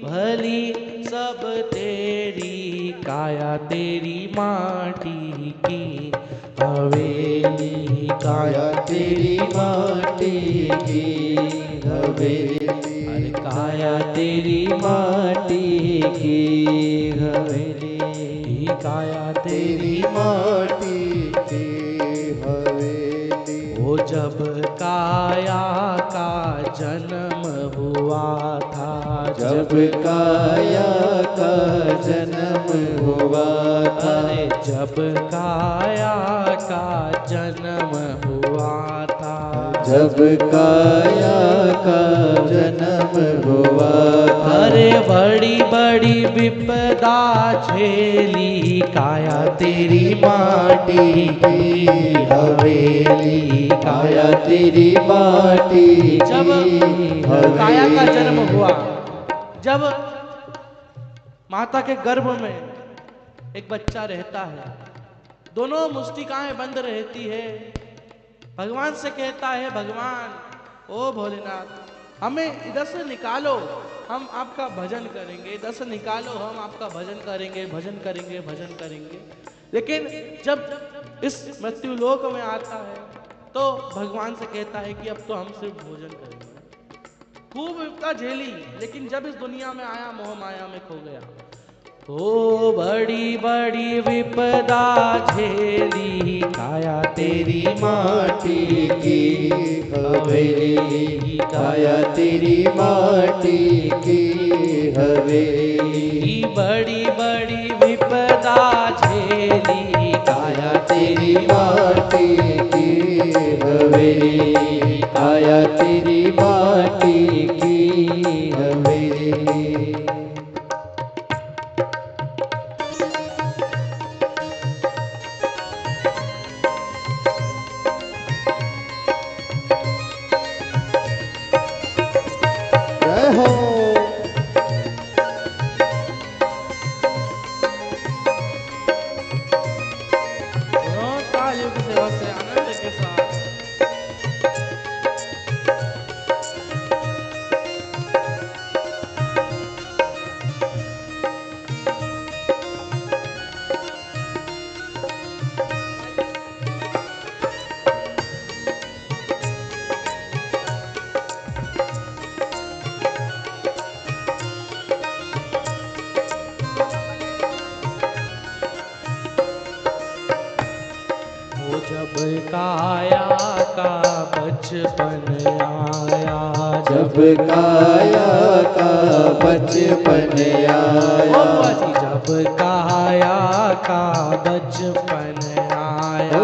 भली सब तेरी काया तेरी माटी की हवेली काया तेरी माटी की हवेली, अरे काया तेरी माटी की हवेली काया तेरी माटी की हवेली। वो जब काया का जन्म हुआ था, जब काया का जन्म हुआ था, अरे जब काया का जन्म हुआ था, जब काया का जन्म हुआ था, अरे बड़ी बड़ी विपदा झेली काया तेरी माटी की हवेली काया तेरी माटी जब की काया का हवेली। जन्म हुआ, जब माता के गर्भ में एक बच्चा रहता है, दोनों मुष्टिकाएं बंद रहती है, भगवान से कहता है भगवान ओ भोलेनाथ हमें इधर से निकालो, हम आपका भजन करेंगे, इधर से निकालो, हम आपका भजन करेंगे भजन करेंगे भजन करेंगे। लेकिन जब इस मृत्यु लोक में आता है तो भगवान से कहता है कि अब तो हम सिर्फ भोजन करेंगे। खूब विपदा झेली, लेकिन जब इस दुनिया में आया मोह माया में खो गया। ओ बड़ी बड़ी विपदा झेली काया तेरी माटी की हवेली, काया तेरी माटी की हवेली, बड़ी बड़ी विपदा झेली काया तेरी माटी की हवेली, काया तेरी माटी की हवेली। जय हो। युग सेवा से आनंद के साथ जब काया का बचपन आया, जब काया का बचपन आया, जब काया का बचपन आया,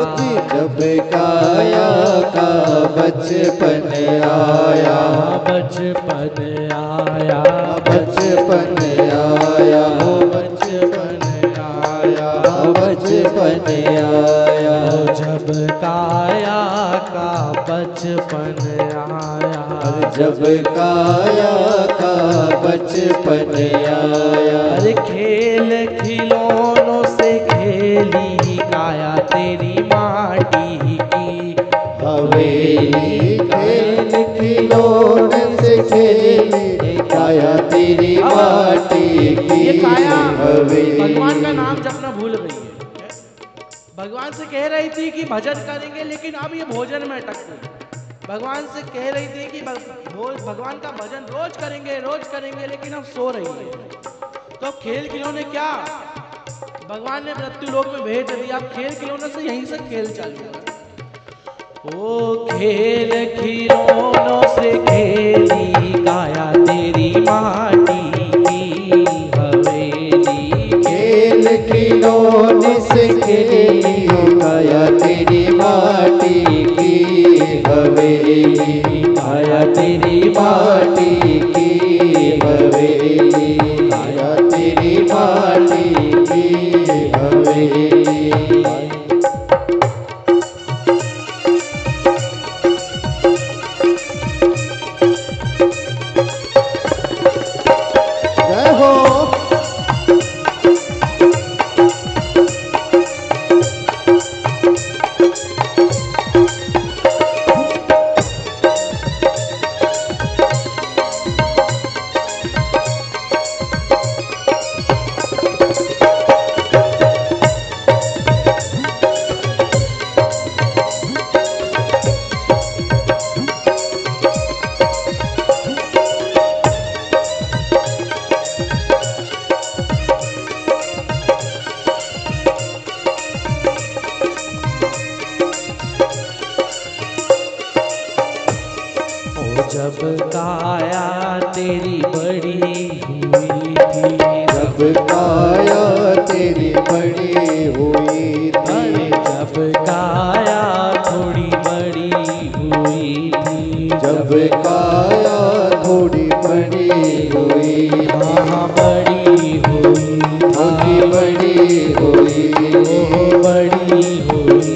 जब काया का बचपन आया, बचपन आया, बचपन आया, बचपन आया, बचपन आया, जब काया का बचपन आया, जब काया का बचपन आया, अरे खेल खिलौनों से खेली काया तेरी माटी की हवेली, खेल खिलौने से खेली काया तेरी माटी की ये काया हवेली। भगवान का नाम जपना भूल गई है। भगवान से कह रही थी कि भजन करेंगे, लेकिन अब ये भोजन में अटक गई। भगवान से कह रही थी कि भगवान का भजन रोज करेंगे, लेकिन अब सो रही है। तो खेल खिलौने क्या, भगवान ने मृत्यु लोक में भेज दिया, अब खेल खिलौने से यहीं से खेल चालू है। ओ खेल खिलौनों से खेली काया तेरी माटी की हवेली, खेल खिलौने से खेली काया तेरी माटी की हवेली, काया तेरी माटी की हवेली, काया तेरी माटी की हवेली। जय हो। हुई थी, जब काया तेरी बड़ी हुई थी, जब काया थोड़ी बड़ी हुई थी, जब काया थोड़ी बड़ी हुई थी, हाँ बड़ी हुई बड़ी हुई, ओ बड़ी हुई,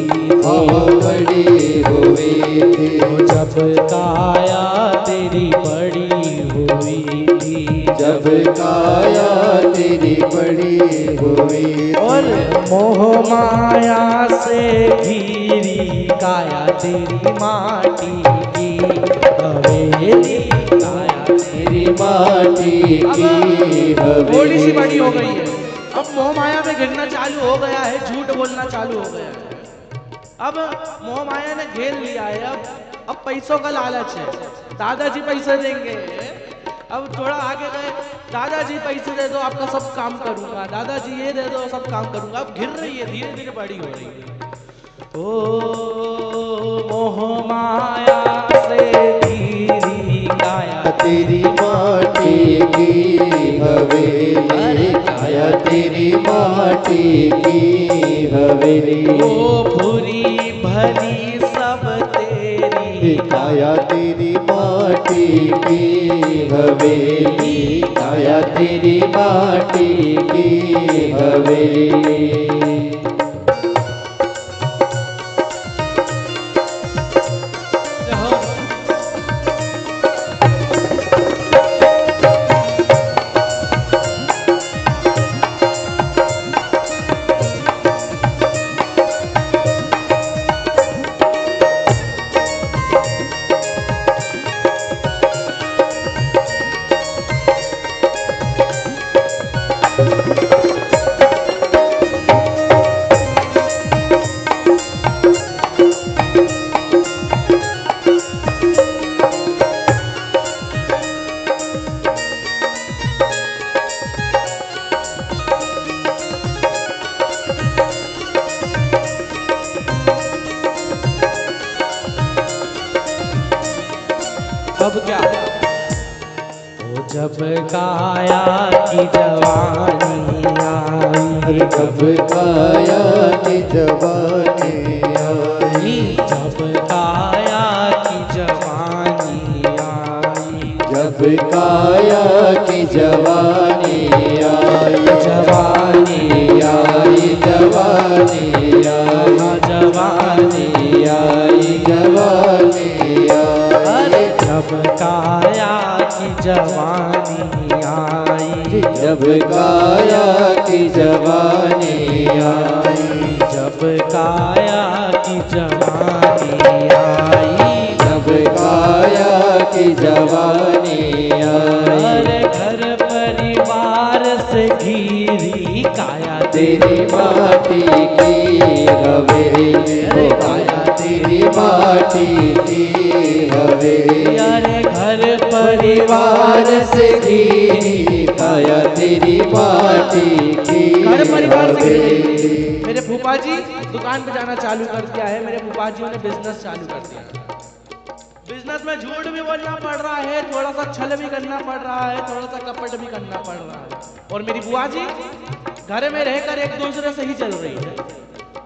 बड़ी हुई थी, जब काया तेरी बड़ी हुई थी, जब काया तेरी बड़ी हुई। और मोह माया से घिरी काया तेरी माटी की हवेली, काया तेरी माटी की थोड़ी सी बड़ी हो हवेली, गई है, अब मोह माया में गिरना चालू हो गया है, झूठ बोलना चालू हो गया है। अब मोह माया ने घेर लिया है, अब पैसों का लालच है, दादाजी पैसे देंगे। अब थोड़ा आगे गए, दादाजी पैसे दे दो आपका सब काम करूंगा, दादाजी ये दे दो सब काम करूंगा। अब घिर रही है, धीरे धीरे बड़ी हो रही है। ओ मोह माया से घिरी काया तेरी माटी की हवेली, काया तेरी माटी की हवेली, ओ बुरी भली सब तेरी काया तेरी माटी की हवेली, काया तेरी माटी की हवेली। अब क्या? ओ जब काया की जवानी आई, जब काया की जवानी आई, जब काया की जवानी आई, जब काया की जवानी आई, जवानी आई जवानी आई, जवानी आई, जवानी आई, जब काया की जवानी आई, जब काया की जवानी आई, जब काया की जवानी आई, जब काया की जवानी आई, अरे घर परिवार से घिरी काया तेरी माटी की हवेली, काया तेरी माटी की हवेली, अरे घर परिवार से घिरी काया तेरी माटी की घर परिवार से हवेली। मेरे फूफा जी दुकान पे जाना चालू कर दिया है, मेरे फूफा जी ने बिजनेस चालू कर दिया है। बिजनेस में झूठ भी बोलना पड़ रहा है, थोड़ा सा छल भी करना पड़ रहा है, थोड़ा सा कपट भी करना पड़ रहा है। और मेरी बुआ जी घर में रहकर एक दूसरे से ही चल रही है।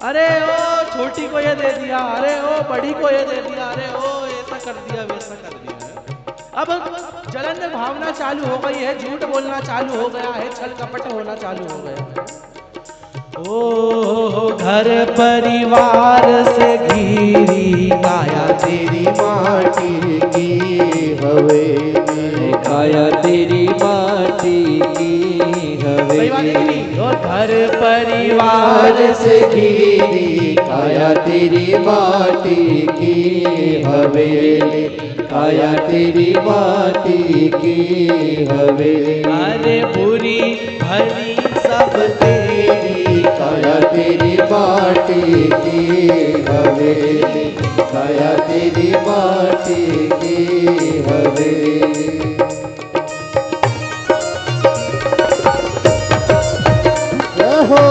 अरे ओ छोटी को ये दे दिया, अरे ओ बड़ी को ये दे दिया, अरे ओ ऐसा कर दिया वैसा कर दिया। अब जलन भावना चालू हो गई है, झूठ बोलना चालू हो गया है, छल कपट होना चालू हो गया है। ओ घर परिवार से घिरी काया तेरी माटी की हवेली, काया तेरी माटी की हवेली, और घर परिवार परिवार से घिरी काया तेरी माटी की हवेली, काया तेरी माटी की हवेली, अरे बुरी भली सब तेरी काया तेरी माटी की हवेली, काया तेरी माटी की हवेली। रहो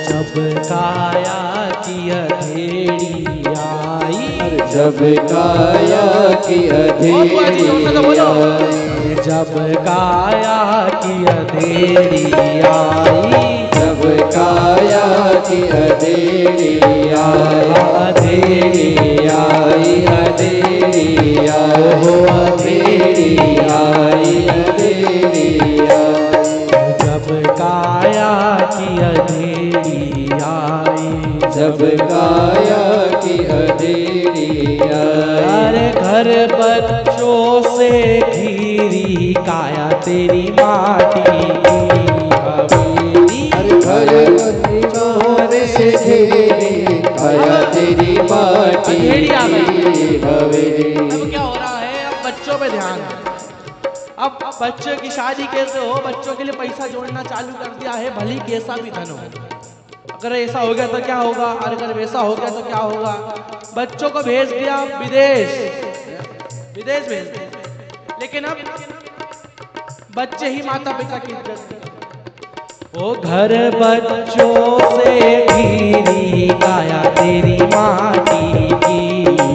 जब काया की अधेड़ी आई, जब काया की अधेड़ी आई, जब काया की अधेड़ी आई, जब काया की अधेड़ी आई, अधेड़ी आई, अधेड़ी आई, हो अधेड़ी आई, अधेड़ी आई, जब काया की अधेड़ी आई, जब काया की अधेड़ी आई। अरे घर बच्चों से घिरी काया तेरी माटी की हवेली, हर घर बच्चों से घेरी काया तेरी माटी की हवेली। अब क्या हो रहा है, अब बच्चों पे ध्यान है। अब बच्चों की शादी कैसे हो, बच्चों के लिए पैसा जोड़ना चालू कर दिया है, भली कैसा भी धन हो। अगर ऐसा हो गया तो क्या होगा, और अगर वैसा हो गया तो क्या होगा। बच्चों को भेज दिया विदेश, विदेश भेज दिया, लेकिन अब बच्चे ही माता पिता की इज्जत। ओ घर बच्चों से घिरी काया तेरी माटी की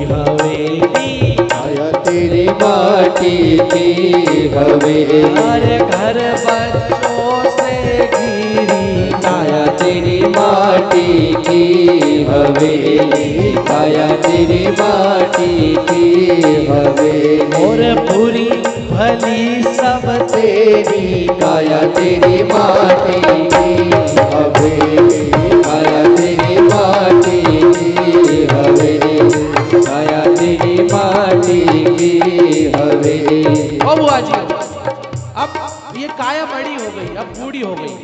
हवेली, काया तेरी माटी की हवेली, अरे घर बच्चों से घिरी काया तेरी माटी की हवेली, काया तेरी माटी की हवेली। और बुरी भली सब तेरी काया तेरी माटी की हवेली, काया तेरी माटी की हवेली, काया तेरी माटी की हवेली। ओ बुआ जी, अब ये काया बड़ी हो गई, अब बूढ़ी हो गई।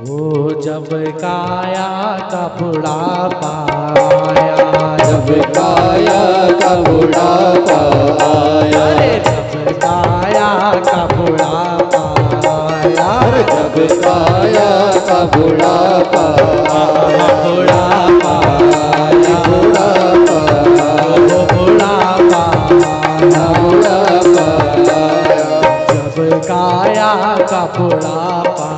ओ जब काया का बुढ़ापा आया, जब काया का बुढ़ापा आया, अरे जब काया का बुढ़ापा आया, जब काया का बुढ़ापा आया, बुढ़ापा आया, बुढ़ापा आया, बुढ़ापा आया, बुढ़ापा आया, जब काया का बुढ़ापा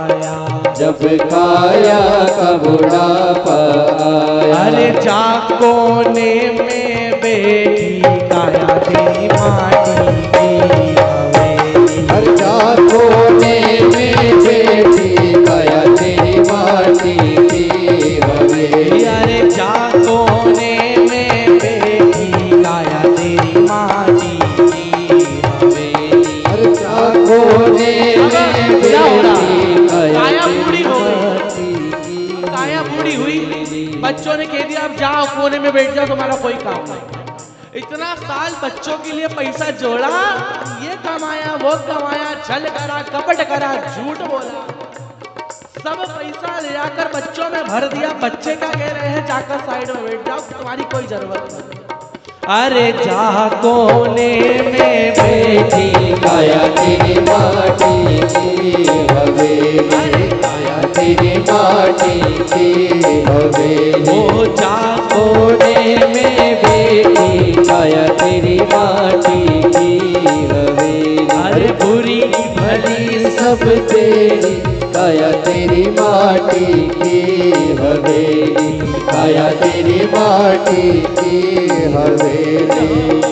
आया, जब काया का बुढ़ापा आया। अरे जा कोने में बैठी काया तेरी माटी की हवेली, हर जा कोने में बैठी काया तेरी माटी की हवेली, अरे जा कोने में बैठी काया तेरी माटी की हवेली। हर जा कोने में क्या हो रहा है? बैठी काया बूढ़ी हो गई, माटी की काया बूढ़ी हुई, बच्चों ने कह दिया अब जाओ कोने में बैठ जाओ, तुम्हारा कोई काम नहीं। इतना साल बच्चों के लिए पैसा जोड़ा, ये कमाया वो कमाया, छल करा कपट करा झूठ बोला, सब पैसा ले जाकर बच्चों में भर दिया। बच्चे क्या कह रहे हैं, जाकर साइड में बैठ जाओ, तुम्हारी कोई जरूरत नहीं। अरे जा कोने में बैठी काया तेरी माटी की हवेली, काया तेरी माटी की हवेली, ओ जा कोने में बैठी काया तेरी माटी की हवेली। अरे बुरी भली सब तेरी काया तेरी माटी की हवेली, काया तेरी माटी की हवेली।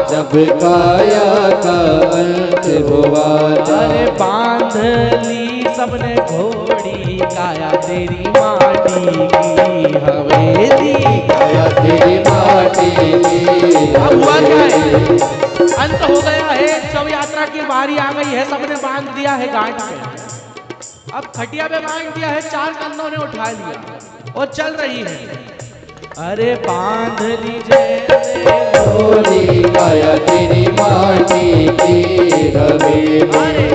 जब काया का अंत हुआ था, अरे बांध ली सबने घोड़ी, काया तेरी माटी की हवेली। काया तेरी माटी की। अब हुआ क्या है, अंत हो गया है, सब यात्रा की बारी आ गई है, सबने बांध दिया है गांठ पे। अब खटिया पे बांध दिया है, 4 कंधों ने उठा लिया और चल रही है। अरे बांध लीजिए घोड़ी, काया तेरी माटी की हवेली।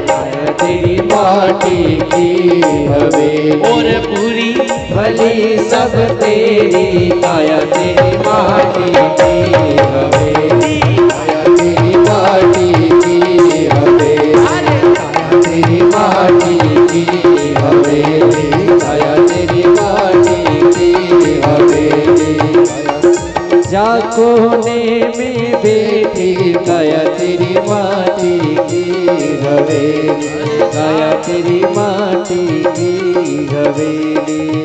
काया तेरी माटी की हवेली। और पूरी भली सब तेरी, काया तेरी माटी की हवेली। काया तेरी माटी की हवेली। काया तेरी माटी की हवेली। काया तेरी माटी की हवेली। जा कोने में बैठी, काया तेरी माटी की हवेली। काया तेरी माटी की हवेली।